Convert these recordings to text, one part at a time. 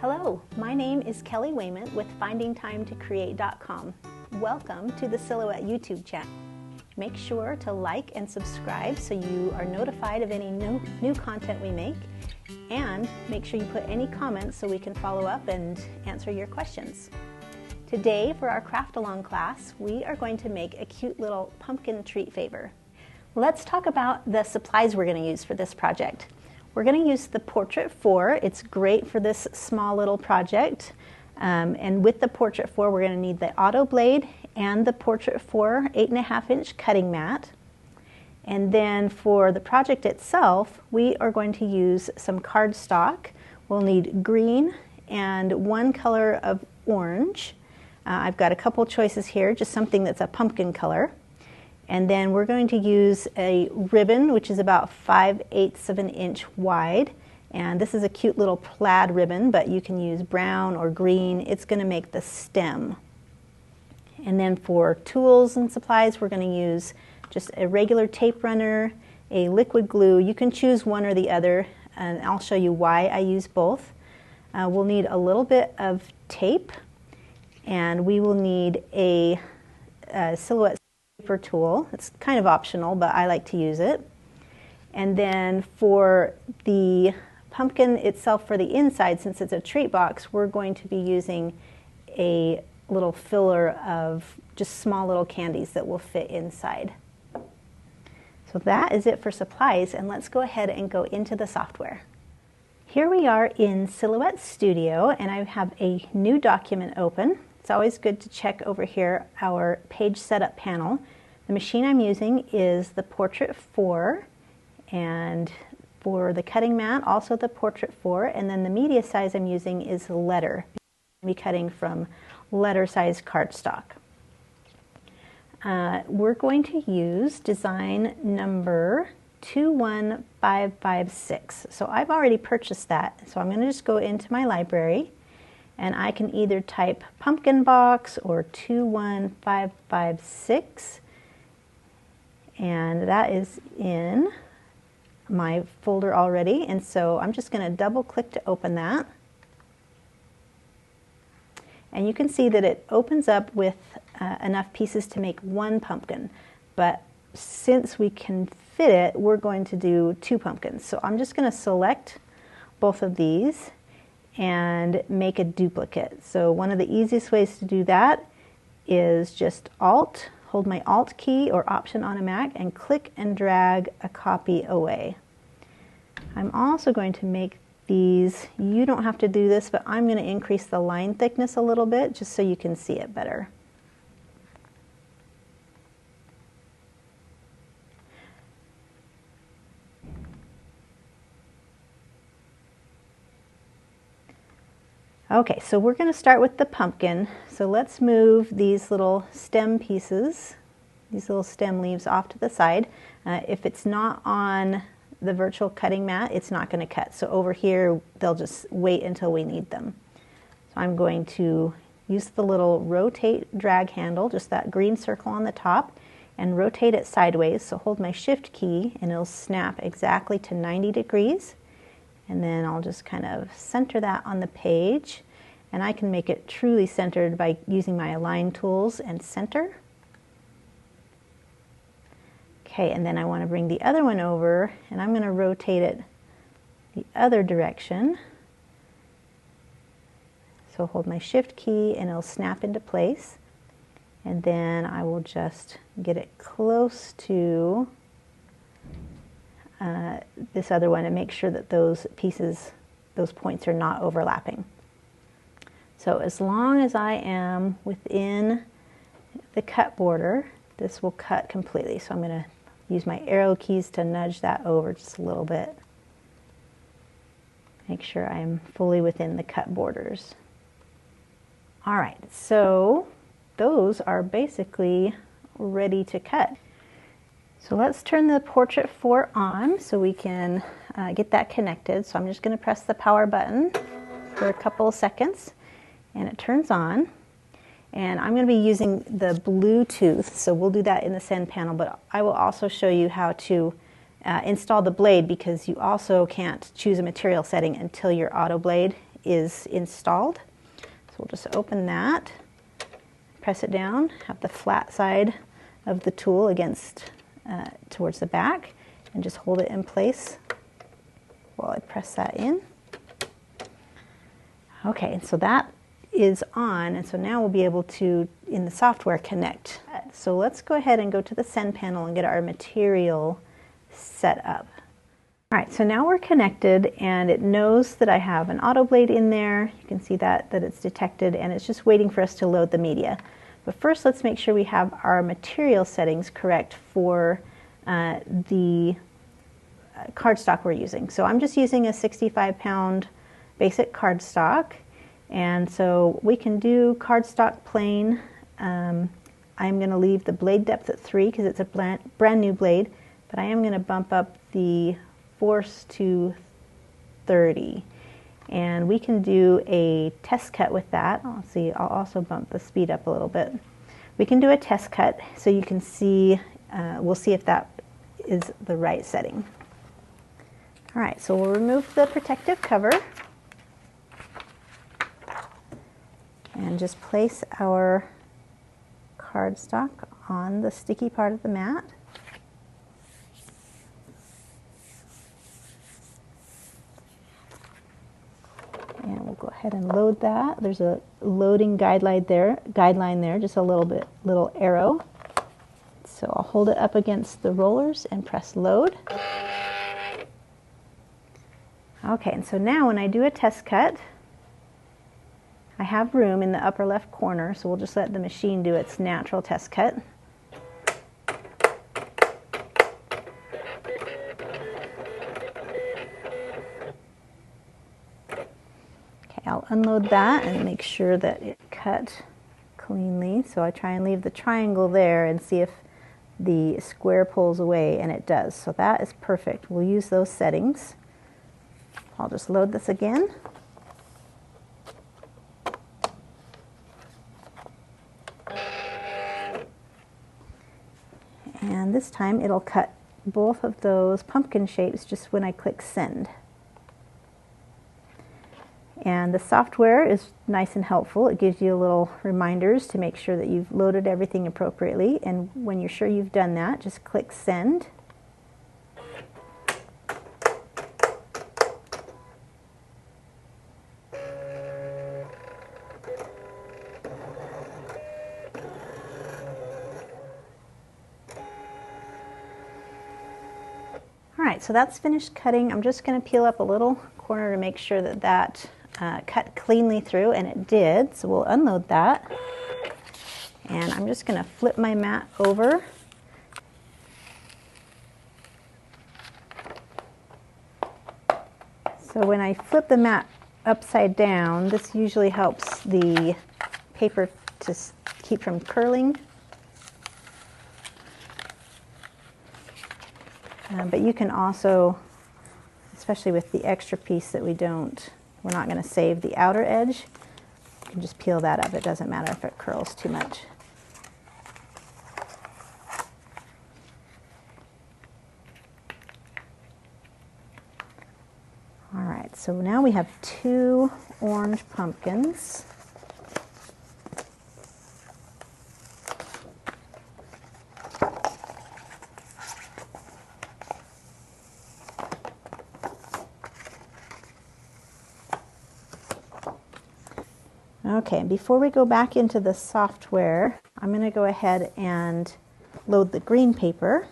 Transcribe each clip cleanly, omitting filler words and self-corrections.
Hello, my name is Kelly Wayment with FindingTimeToCreate.com. Welcome to the Silhouette YouTube channel. Make sure to like and subscribe so you are notified of any new content we make, and make sure you put any comments so we can follow up and answer your questions. Today for our craft along class, we are going to make a cute little pumpkin treat favor. Let's talk about the supplies we're going to use for this project. We're going to use the Portrait 4. It's great for this small little project. And with the Portrait 4, we're going to need the auto blade and the Portrait 4 8.5-inch cutting mat. And then for the project itself, we are going to use some cardstock. We'll need green and one color of orange. I've got a couple choices here, just something that's a pumpkin color. And then we're going to use a ribbon, which is about 5/8 of an inch wide. And this is a cute little plaid ribbon, but you can use brown or green. It's going to make the stem. And then for tools and supplies, we're going to use just a regular tape runner, a liquid glue. You can choose one or the other, and I'll show you why I use both. We'll need a little bit of tape, and we will need a Silhouette paper tool. It's kind of optional, but I like to use it. And then for the pumpkin itself, for the inside, since it's a treat box, we're going to be using a little filler of just small little candies that will fit inside. So that is it for supplies, and let's go ahead and go into the software. Here we are in Silhouette Studio, and I have a new document open. It's always good to check over here our page setup panel. The machine I'm using is the Portrait 4, and for the cutting mat, also the Portrait 4, and then the media size I'm using is letter. I'm cutting from letter size cardstock. We're going to use design number 21556. So I've already purchased that, so I'm going to just go into my library, and I can either type pumpkin box or 21556, and that is in my folder already, and so I'm just going to double click to open that. And you can see that it opens up with enough pieces to make one pumpkin, but since we can fit it, we're going to do two pumpkins. So I'm just going to select both of these and make a duplicate. So one of the easiest ways to do that is just hold my Alt key or Option on a Mac and click and drag a copy away. I'm also going to make these, you don't have to do this, but I'm going to increase the line thickness a little bit just so you can see it better. Okay, so we're going to start with the pumpkin. So let's move these little stem pieces, these little stem leaves off to the side. If it's not on the virtual cutting mat, it's not going to cut. So over here, they'll just wait until we need them. So I'm going to use the little rotate drag handle, just that green circle on the top, and rotate it sideways. So hold my Shift key and it'll snap exactly to 90 degrees. And then I'll just kind of center that on the page. And I can make it truly centered by using my Align tools and center. Okay, and then I want to bring the other one over, and I'm going to rotate it the other direction. So hold my Shift key and it'll snap into place. And then I will just get it close to this other one and make sure that those pieces, those points are not overlapping. So as long as I am within the cut border, this will cut completely. So I'm going to use my arrow keys to nudge that over just a little bit. Make sure I am fully within the cut borders. All right, so those are basically ready to cut. So let's turn the Portrait 4 on so we can get that connected. So I'm just going to press the power button for a couple of seconds, and it turns on. And I'm going to be using the Bluetooth, so we'll do that in the Send panel, but I will also show you how to install the blade, because you also can't choose a material setting until your auto blade is installed. So we'll just open that, press it down, have the flat side of the tool against towards the back, and just hold it in place while I press that in. Okay, so that is on, and so now we'll be able to, in the software, connect. So let's go ahead and go to the send panel and get our material set up. All right, so now we're connected, and it knows that I have an AutoBlade in there. You can see that it's detected, and it's just waiting for us to load the media. But first, let's make sure we have our material settings correct for the cardstock we're using. So I'm just using a 65-pound basic cardstock, and so we can do cardstock plain. I'm going to leave the blade depth at 3 because it's a brand new blade, but I am going to bump up the force to 30, and we can do a test cut with that. Let's see, I'll also bump the speed up a little bit. We can do a test cut so you can see, we'll see if that is the right setting. All right, so we'll remove the protective cover and just place our cardstock on the sticky part of the mat. And we'll go ahead and load that. There's a loading guideline there, just a little arrow. So I'll hold it up against the rollers and press load. Okay, and so now when I do a test cut, I have room in the upper left corner, so we'll just let the machine do its natural test cut. Okay, I'll unload that and make sure that it cut cleanly. So I try and leave the triangle there and see if the square pulls away, and it does. So that is perfect. We'll use those settings. I'll just load this again. And this time it'll cut both of those pumpkin shapes just when I click send. And the software is nice and helpful. It gives you little reminders to make sure that you've loaded everything appropriately. And when you're sure you've done that, just click send. Alright, so that's finished cutting. I'm just going to peel up a little corner to make sure that that cut cleanly through, and it did. So we'll unload that. And I'm just going to flip my mat over. So when I flip the mat upside down, this usually helps the paper to keep from curling. But you can also, especially with the extra piece that we're not going to save the outer edge, you can just peel that up. It doesn't matter if it curls too much. All right, so now we have 2 orange pumpkins. Okay, before we go back into the software, I'm going to go ahead and load the green paper.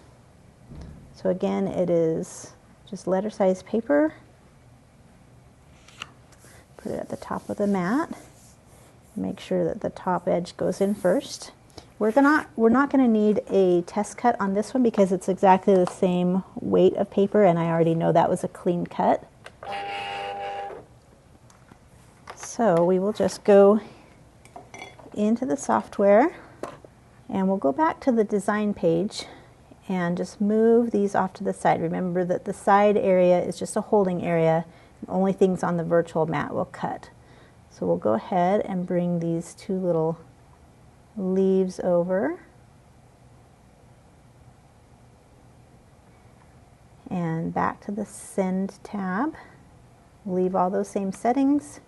So again, it is just letter size paper. Put it at the top of the mat. Make sure that the top edge goes in first. We're not going to need a test cut on this one because it's exactly the same weight of paper, and I already know that was a clean cut. So we will just go into the software, and we'll go back to the design page and just move these off to the side. Remember that the side area is just a holding area. Only things on the virtual mat will cut. So we'll go ahead and bring these 2 little leaves over. And back to the Send tab. Leave all those same settings.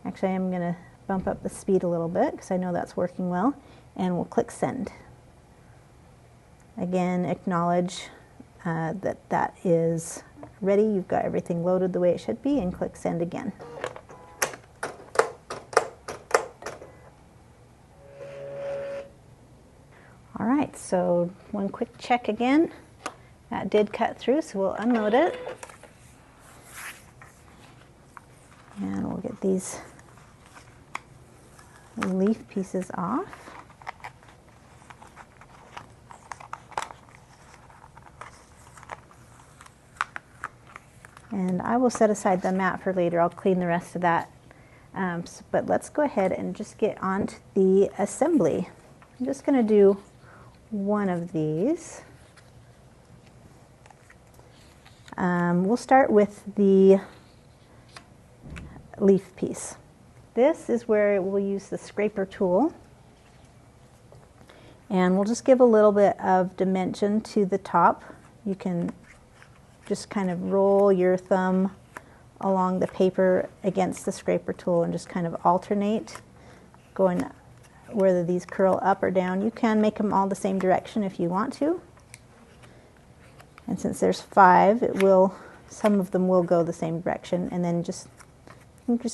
Actually, I'm going to bump up the speed a little bit because I know that's working well, and we'll click send. Again, acknowledge that that is ready. You've got everything loaded the way it should be, and click send again. All right, so one quick check again. That did cut through, so we'll unload it. And we'll get these leaf pieces off. And I will set aside the mat for later. I'll clean the rest of that. But let's go ahead and just get on to the assembly. I'm just going to do one of these. We'll start with the leaf piece. This is where we'll use the scraper tool, and we'll just give a little bit of dimension to the top. You can just kind of roll your thumb along the paper against the scraper tool and just kind of alternate, going whether these curl up or down. You can make them all the same direction if you want to. And since there's 5, some of them will go the same direction, and then just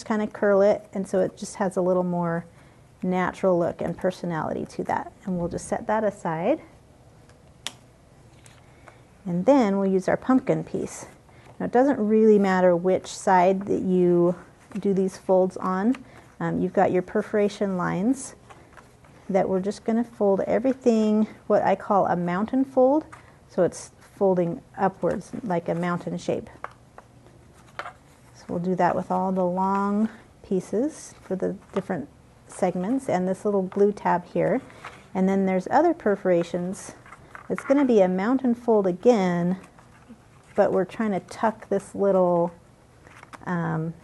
kind of curl it, and so it just has a little more natural look and personality to that. And we'll just set that aside. And then we'll use our pumpkin piece. Now, it doesn't really matter which side that you do these folds on. You've got your perforation lines that we're just going to fold everything, what I call a mountain fold. So it's folding upwards like a mountain shape. So we'll do that with all the long pieces for the different segments and this little glue tab here. And then there's other perforations. It's going to be a mountain fold again, but we're trying to tuck this little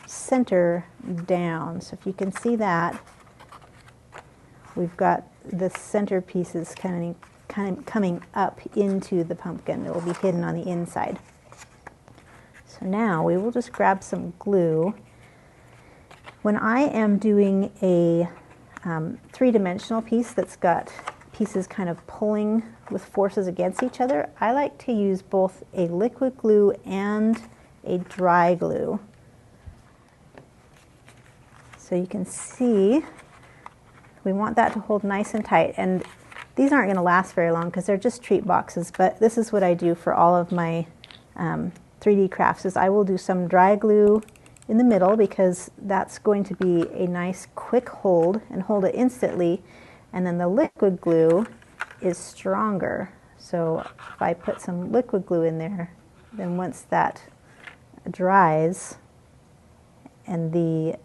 center down. So if you can see that, we've got the center pieces kind of coming up into the pumpkin. It will be hidden on the inside. So now we will just grab some glue. When I am doing a three-dimensional piece that's got pieces kind of pulling with forces against each other, I like to use both a liquid glue and a dry glue. So you can see we want that to hold nice and tight, and these aren't going to last very long because they're just treat boxes, but this is what I do for all of my 3D crafts, is I will do some dry glue in the middle because that's going to be a nice quick hold and hold it instantly, and then the liquid glue is stronger. So if I put some liquid glue in there, then once that dries and the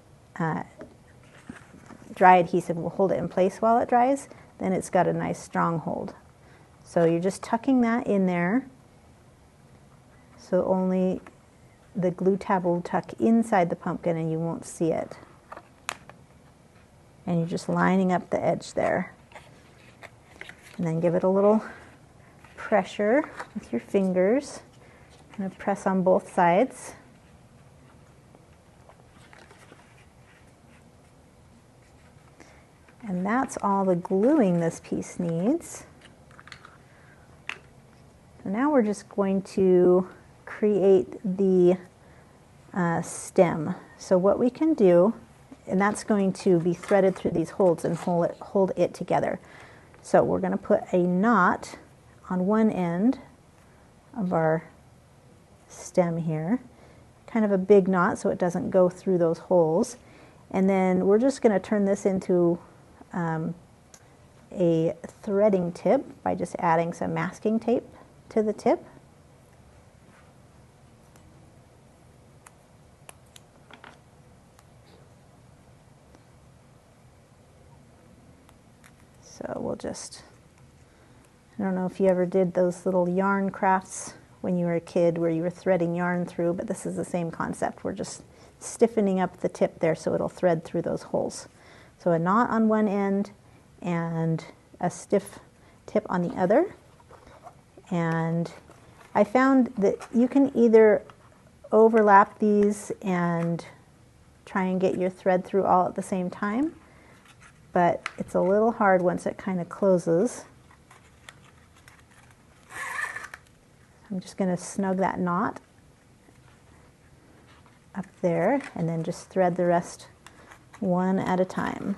dry adhesive will hold it in place while it dries, then it's got a nice strong hold. So you're just tucking that in there, so only the glue tab will tuck inside the pumpkin and you won't see it. And you're just lining up the edge there. And then give it a little pressure with your fingers. Kind of press on both sides. And that's all the gluing this piece needs. So now we're just going to create the stem. So what we can do, and that's going to be threaded through these holes and hold it together. So we're going to put a knot on one end of our stem here, kind of a big knot so it doesn't go through those holes. And then we're just going to turn this into a threading tip by just adding some masking tape to the tip. So we'll just, I don't know if you ever did those little yarn crafts when you were a kid where you were threading yarn through, but this is the same concept. We're just stiffening up the tip there so it'll thread through those holes. So a knot on one end and a stiff tip on the other. And I found that you can either overlap these and try and get your thread through all at the same time, but it's a little hard once it kind of closes. I'm just going to snug that knot up there and then just thread the rest one at a time.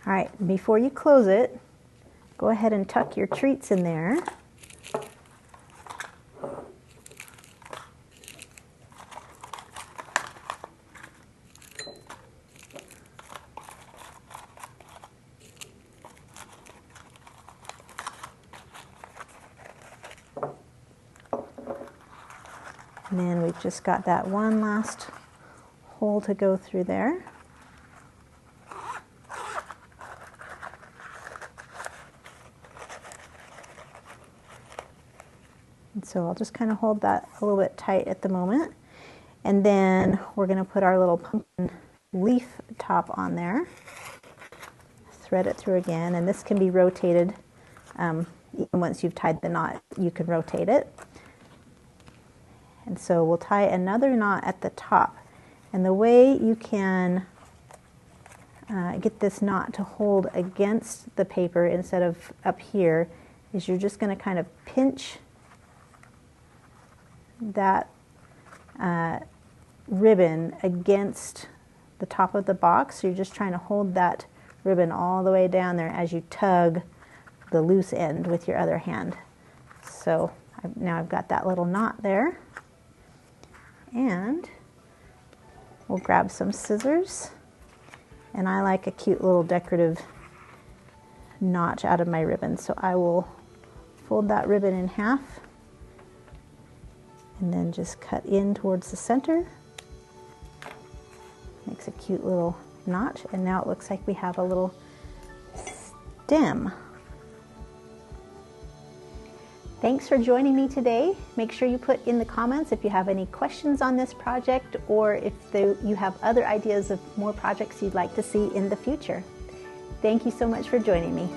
All right, before you close it, go ahead and tuck your treats in there. And then we've just got that one last hole to go through there. And so I'll just kind of hold that a little bit tight at the moment. And then we're going to put our little pumpkin leaf top on there. Thread it through again, and this can be rotated. Even once you've tied the knot, you can rotate it. And so we'll tie another knot at the top. And the way you can get this knot to hold against the paper instead of up here is you're just going to kind of pinch that ribbon against the top of the box. So you're just trying to hold that ribbon all the way down there as you tug the loose end with your other hand. So now I've got that little knot there. And we'll grab some scissors, and I like a cute little decorative notch out of my ribbon, so I will fold that ribbon in half and then just cut in towards the center. Makes a cute little notch, and now it looks like we have a little stem. Thanks for joining me today. Make sure you put in the comments if you have any questions on this project, or if you have other ideas of more projects you'd like to see in the future. Thank you so much for joining me.